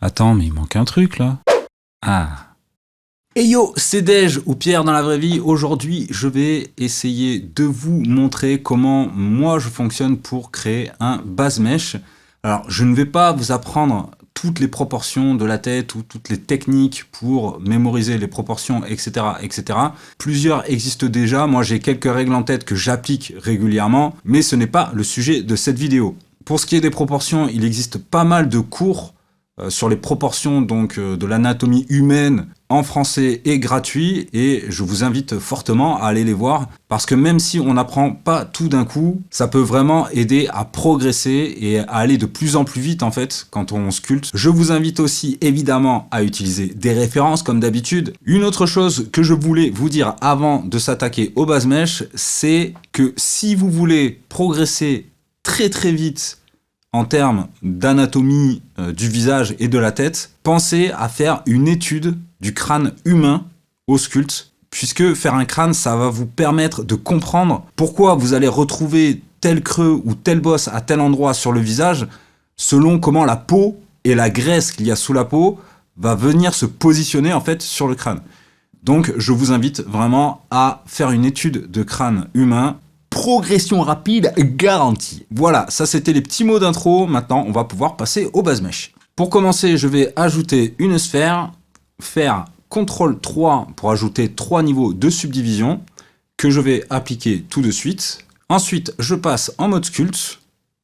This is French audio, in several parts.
Attends, mais il manque un truc là. Ah. Hey yo, c'est Dej ou Pierre dans la vraie vie. Aujourd'hui, je vais essayer de vous montrer comment moi je fonctionne pour créer un base mesh. Alors, je ne vais pas vous apprendre toutes les proportions de la tête ou toutes les techniques pour mémoriser les proportions, etc., etc. Plusieurs existent déjà. Moi, j'ai quelques règles en tête que j'applique régulièrement, mais ce n'est pas le sujet de cette vidéo. Pour ce qui est des proportions, il existe pas mal de cours sur les proportions donc de l'anatomie humaine en français et gratuit, et je vous invite fortement à aller les voir parce que même si on n'apprend pas tout d'un coup, ça peut vraiment aider à progresser et à aller de plus en plus vite en fait quand on sculpte. Je vous invite aussi évidemment à utiliser des références comme d'habitude. Une autre chose que je voulais vous dire avant de s'attaquer au base mesh, c'est que si vous voulez progresser très vite en termes d'anatomie du visage et de la tête, pensez à faire une étude du crâne humain au sculpte, puisque faire un crâne, ça va vous permettre de comprendre pourquoi vous allez retrouver tel creux ou telle bosse à tel endroit sur le visage, selon comment la peau et la graisse qu'il y a sous la peau va venir se positionner en fait sur le crâne. Donc je vous invite vraiment à faire une étude de crâne humain. Progression rapide garantie. Voilà, ça c'était les petits mots d'intro. Maintenant, on va pouvoir passer au base mesh. Pour commencer, je vais ajouter une sphère, faire CTRL 3 pour ajouter 3 niveaux de subdivision que je vais appliquer tout de suite. Ensuite, je passe en mode sculpt.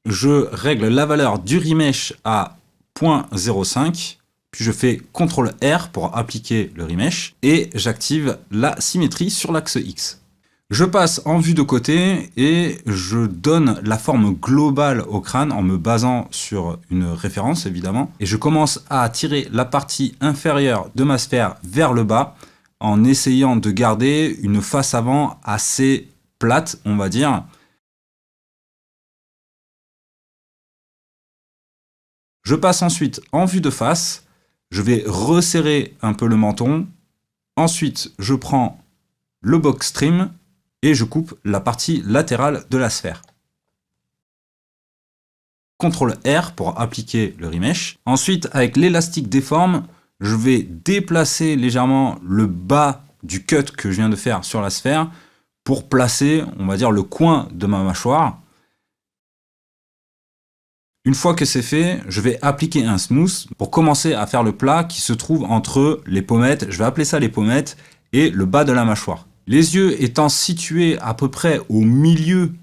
Je règle la valeur du remesh à 0.05. Puis je fais CTRL R pour appliquer le remesh et j'active la symétrie sur l'axe X. Je passe en vue de côté et je donne la forme globale au crâne en me basant sur une référence évidemment. Et je commence à tirer la partie inférieure de ma sphère vers le bas en essayant de garder une face avant assez plate, on va dire. Je passe ensuite en vue de face. Je vais resserrer un peu le menton. Ensuite, je prends le box trim et je coupe la partie latérale de la sphère. CTRL R pour appliquer le remesh. Ensuite, avec l'élastique déforme, je vais déplacer légèrement le bas du cut que je viens de faire sur la sphère pour placer, on va dire, le coin de ma mâchoire. Une fois que c'est fait, je vais appliquer un smooth pour commencer à faire le plat qui se trouve entre les pommettes, je vais appeler ça les pommettes, et le bas de la mâchoire. Les yeux étant situés à peu près au milieu,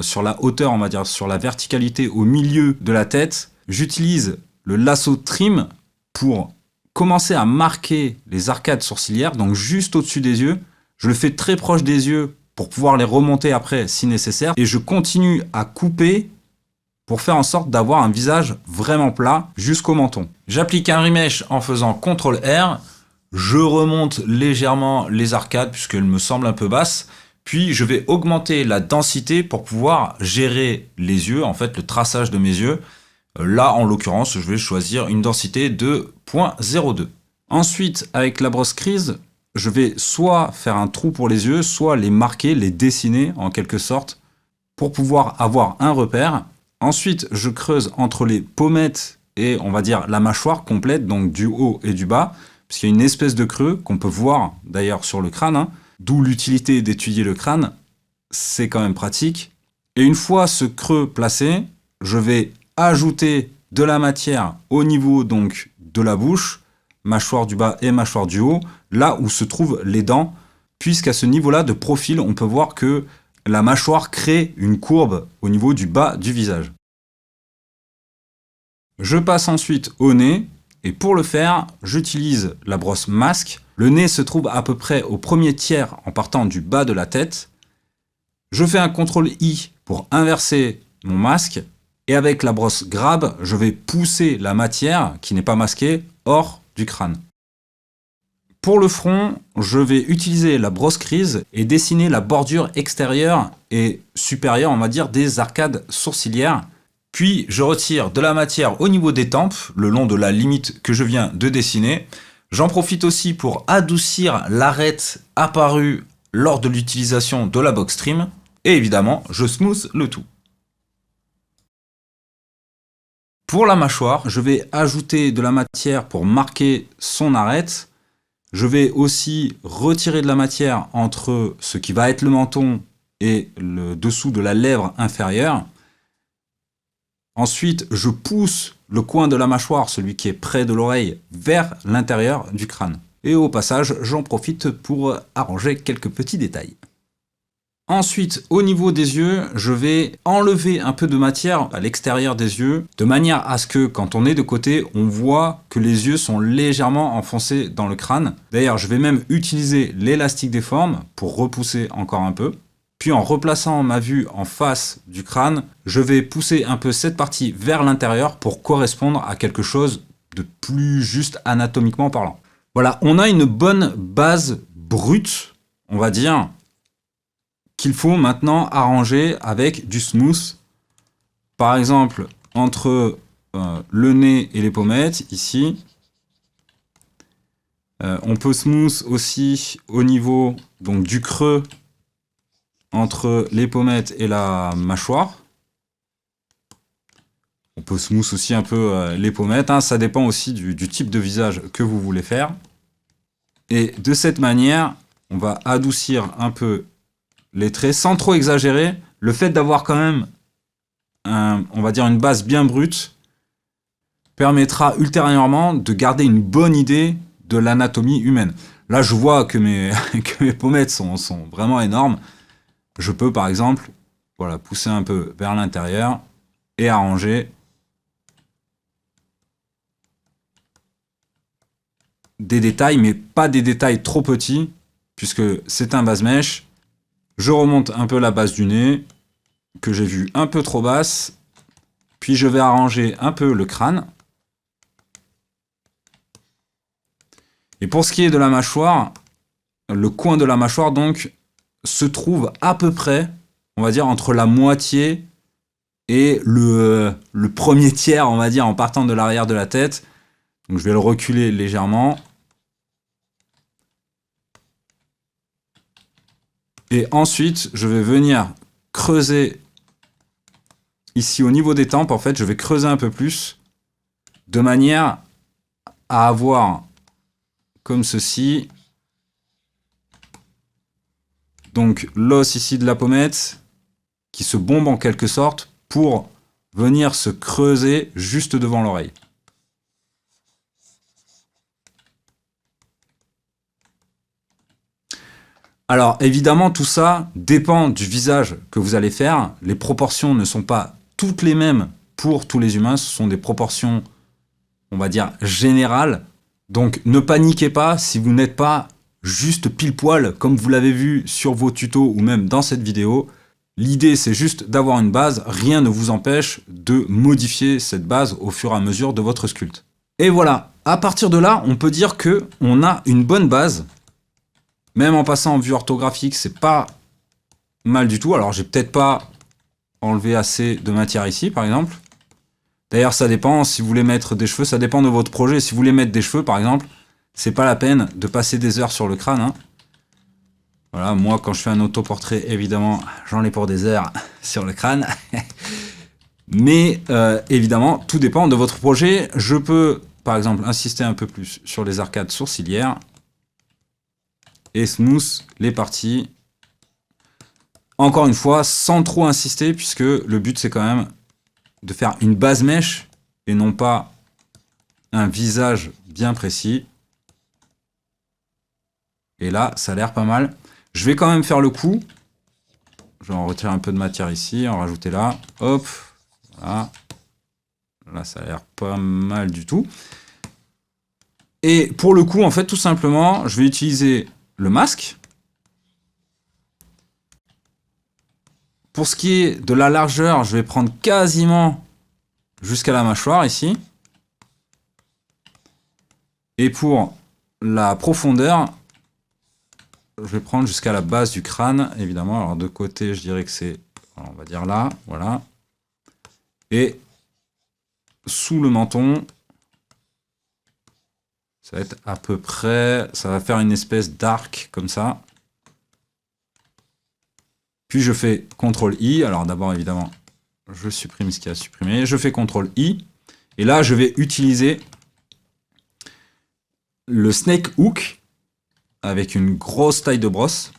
sur la hauteur, on va dire, sur la verticalité au milieu de la tête, j'utilise le lasso trim pour commencer à marquer les arcades sourcilières, donc juste au-dessus des yeux. Je le fais très proche des yeux pour pouvoir les remonter après si nécessaire. Et je continue à couper pour faire en sorte d'avoir un visage vraiment plat jusqu'au menton. J'applique un remesh en faisant CTRL R. Je remonte légèrement les arcades puisqu'elles me semblent un peu basses. Puis je vais augmenter la densité pour pouvoir gérer les yeux, en fait le traçage de mes yeux. Là en l'occurrence, je vais choisir une densité de 0.02. Ensuite, avec la brosse crease, je vais soit faire un trou pour les yeux, soit les marquer, les dessiner en quelque sorte pour pouvoir avoir un repère. Ensuite, je creuse entre les pommettes et on va dire la mâchoire complète, donc du haut et du bas, parce qu'il y a une espèce de creux qu'on peut voir d'ailleurs sur le crâne, hein, d'où l'utilité d'étudier le crâne, c'est quand même pratique. Et une fois ce creux placé, je vais ajouter de la matière au niveau donc de la bouche, mâchoire du bas et mâchoire du haut, là où se trouvent les dents, puisqu'à ce niveau-là de profil, on peut voir que la mâchoire crée une courbe au niveau du bas du visage. Je passe ensuite au nez. Et pour le faire, j'utilise la brosse masque. Le nez se trouve à peu près au premier tiers en partant du bas de la tête. Je fais un CTRL I pour inverser mon masque. Et avec la brosse grab, je vais pousser la matière, qui n'est pas masquée, hors du crâne. Pour le front, je vais utiliser la brosse crease et dessiner la bordure extérieure et supérieure, on va dire, des arcades sourcilières. Puis je retire de la matière au niveau des tempes, le long de la limite que je viens de dessiner. J'en profite aussi pour adoucir l'arête apparue lors de l'utilisation de la box trim. Et évidemment, je smooth le tout. Pour la mâchoire, je vais ajouter de la matière pour marquer son arête. Je vais aussi retirer de la matière entre ce qui va être le menton et le dessous de la lèvre inférieure. Ensuite, je pousse le coin de la mâchoire, celui qui est près de l'oreille, vers l'intérieur du crâne. Et au passage, j'en profite pour arranger quelques petits détails. Ensuite, au niveau des yeux, je vais enlever un peu de matière à l'extérieur des yeux, de manière à ce que, quand on est de côté, on voit que les yeux sont légèrement enfoncés dans le crâne. D'ailleurs, je vais même utiliser l'élastique des formes pour repousser encore un peu. Puis en replaçant ma vue en face du crâne, je vais pousser un peu cette partie vers l'intérieur pour correspondre à quelque chose de plus juste anatomiquement parlant. Voilà, on a une bonne base brute, on va dire, qu'il faut maintenant arranger avec du smooth. Par exemple, entre le nez et les pommettes, ici. On peut smooth aussi au niveau donc, du creux entre les pommettes et la mâchoire. On peut smooth aussi un peu les pommettes, hein. Ça dépend aussi du type de visage que vous voulez faire. Et de cette manière, on va adoucir un peu les traits sans trop exagérer. Le fait d'avoir quand même, on va dire, une base bien brute permettra ultérieurement de garder une bonne idée de l'anatomie humaine. Là, je vois que mes pommettes sont vraiment énormes. Je peux, par exemple, voilà, pousser un peu vers l'intérieur et arranger des détails, mais pas des détails trop petits, puisque c'est un base-mèche. Je remonte un peu la base du nez, que j'ai vue un peu trop basse, puis je vais arranger un peu le crâne. Et pour ce qui est de la mâchoire, le coin de la mâchoire, donc, se trouve à peu près, on va dire, entre la moitié et le premier tiers, on va dire, en partant de l'arrière de la tête. Donc je vais le reculer légèrement. Et ensuite, je vais venir creuser ici au niveau des tempes. En fait, je vais creuser un peu plus de manière à avoir comme ceci. Donc l'os ici de la pommette qui se bombe en quelque sorte pour venir se creuser juste devant l'oreille. Alors évidemment tout ça dépend du visage que vous allez faire. Les proportions ne sont pas toutes les mêmes pour tous les humains. Ce sont des proportions, on va dire, générales. Donc ne paniquez pas si vous n'êtes pas juste pile poil comme vous l'avez vu sur vos tutos ou même dans cette vidéo. L'idée c'est juste d'avoir une base. Rien ne vous empêche de modifier cette base au fur et à mesure de votre sculpte. Et voilà, à partir de là, on peut dire qu'on a une bonne base. Même en passant en vue orthographique, c'est pas mal du tout. Alors, j'ai peut-être pas enlevé assez de matière ici, par exemple. D'ailleurs, ça dépend. Si vous voulez mettre des cheveux, ça dépend de votre projet. Si vous voulez mettre des cheveux, par exemple, c'est pas la peine de passer des heures sur le crâne, hein. Voilà, moi, quand je fais un autoportrait, évidemment, j'en ai pour des heures sur le crâne. Mais, évidemment, tout dépend de votre projet. Je peux, par exemple, insister un peu plus sur les arcades sourcilières. Et smooth les parties. Encore une fois, sans trop insister, puisque le but c'est quand même de faire une base mèche et non pas un visage bien précis. Et là, ça a l'air pas mal. Je vais quand même faire le coup. Je vais en retirer un peu de matière ici, en rajouter là. Hop, voilà. Là, ça a l'air pas mal du tout. Et pour le coup, en fait, tout simplement, je vais utiliser le masque. Pour ce qui est de la largeur, je vais prendre quasiment jusqu'à la mâchoire ici. Et pour la profondeur, je vais prendre jusqu'à la base du crâne, évidemment. Alors de côté, je dirais que c'est, on va dire là, voilà. Et sous le menton, ça va être à peu près, ça va faire une espèce d'arc comme ça. Puis je fais CTRL-I. Alors d'abord, évidemment, je supprime ce qu'il y a à supprimer. Je fais CTRL-I. Et là, je vais utiliser le snake hook avec une grosse taille de brosse.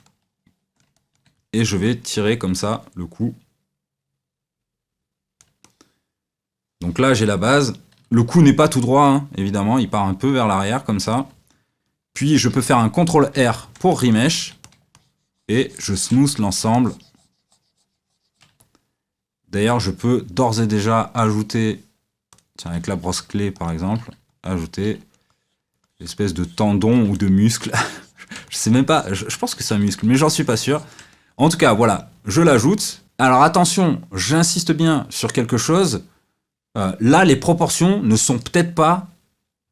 Et je vais tirer comme ça le coup. Donc là, j'ai la base. Le coup n'est pas tout droit, hein, évidemment. Il part un peu vers l'arrière comme ça. Puis, je peux faire un CTRL R pour remesh. Et je smooth l'ensemble. D'ailleurs, je peux d'ores et déjà ajouter, tiens, avec la brosse clé par exemple, ajouter l'espèce de tendon ou de muscle. Je sais même pas, je pense que c'est un muscle, mais j'en suis pas sûr. En tout cas, voilà, je l'ajoute. Alors attention, j'insiste bien sur quelque chose. Là, les proportions ne sont peut-être pas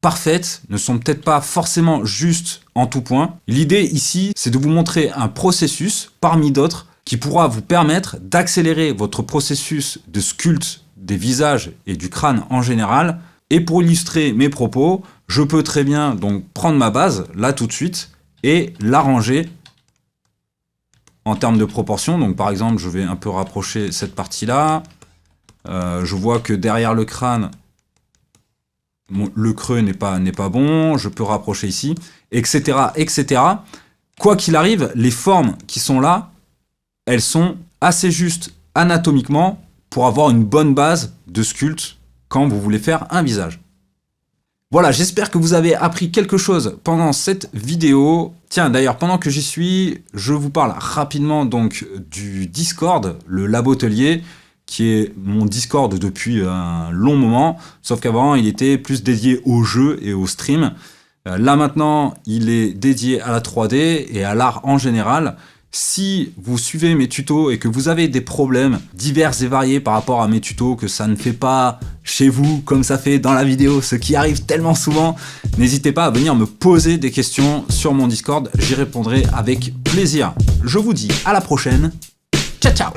parfaites, ne sont peut-être pas forcément justes en tout point. L'idée ici, c'est de vous montrer un processus parmi d'autres qui pourra vous permettre d'accélérer votre processus de sculpte des visages et du crâne en général. Et pour illustrer mes propos, je peux très bien donc prendre ma base, là tout de suite, et l'arranger en termes de proportions. Donc par exemple, je vais un peu rapprocher cette partie-là. Je vois que derrière le crâne, le creux n'est pas bon. Je peux rapprocher ici, etc., etc. Quoi qu'il arrive, les formes qui sont là, elles sont assez justes anatomiquement pour avoir une bonne base de sculpte quand vous voulez faire un visage. Voilà, j'espère que vous avez appris quelque chose pendant cette vidéo. Tiens, d'ailleurs, pendant que j'y suis, je vous parle rapidement donc du Discord, le Labotelier, qui est mon Discord depuis un long moment, sauf qu'avant, il était plus dédié aux jeux et aux streams. Là, maintenant, il est dédié à la 3D et à l'art en général. Si vous suivez mes tutos et que vous avez des problèmes divers et variés par rapport à mes tutos, que ça ne fait pas chez vous comme ça fait dans la vidéo, ce qui arrive tellement souvent, n'hésitez pas à venir me poser des questions sur mon Discord, j'y répondrai avec plaisir. Je vous dis à la prochaine, ciao ciao!